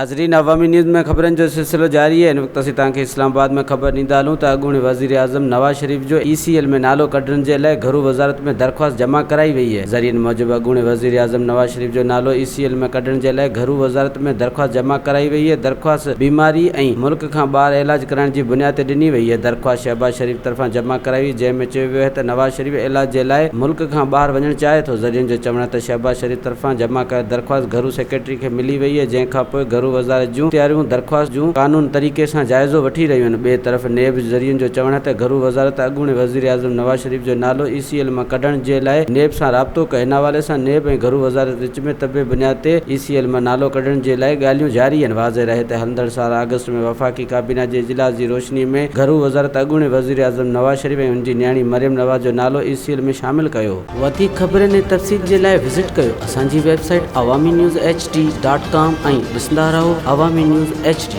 नाज़रीन, अवामी न्यूज़ में ख़बरनि जो सिलसिलो जारी है। इन वक्त असीं तव्हांखे इस्लामाबाद में ख़बर ॾींदा हलूं त अॻूणे वज़ीर आज़म नवाज़ शरीफ़ जो ECL में नालो कढण जे लाइ घरू वज़ारत में दरख़्वास्त जमा कराई वई है। ज़रियनि मूजिबि अॻूणे वज़ीर आज़म नवाज़ शरीफ़ जो नालो ECL में कढण जे लाइ घरू वज़ारत में दरख़्वास्त जमा कराई वई है। दरख़्वास्त बीमारी ऐं मुल्क खां ॿाहिरि इलाज कराइण जी बुनियाद ते ॾिनी वई है। दरख़्वास्त शहबाज शरीफ़ तरफ़ां जमा कराई हुई, जंहिं में चयो वियो है त नवाज़ शरीफ़ इलाज जे लाइ मुल्क खां ॿाहिरि वञणु चाहे थो। ज़रियनि जो चवणु आहे त शहबाज शरीफ़ तरफ़ां जमा कयल दरख़्वास्त घरू सेक्रेटरी खे मिली वई है, जंहिंखां पोइ घरू वज़ारत जूं तयारियूं दरख़्वास्त जूं कानून तरीक़े सां जाइज़ो वठी रहियूं आहिनि। ॿिए तरफ़ नेब ज़रियनि जो चवणु आहे त घरू वज़ारत अॻूणे वज़ीर आज़म नवाज़ शरीफ़ जो नालो ECL मां कढण जे लाइ नेब सां राब्तो कयो। हिन हवाले सां नेब ऐं घरू वज़ारत विच में तबे बुनियाद ते ECL मां नालो कढण जे लाइ ॻाल्हियूं जारी आहिनि। वाज़े रहे त हलंदड़ साल अगस्त में वफ़ाक़ी काबीना जे इजलास जी रोशनी में घरू वज़ारत अॻूणे वज़ीर आज़म नवाज़ शरीफ़ ऐं उनजी न्याणी मरियम नवाज़ जो नालो ECL में शामिल कयो। वधीक ख़बरनि ऐं तफ़सील जे लाइ विज़िट कयो असांजी वेबसाइट awami news hd.com ऐं ॾिसंदा रहो अवामी न्यूज़ HD।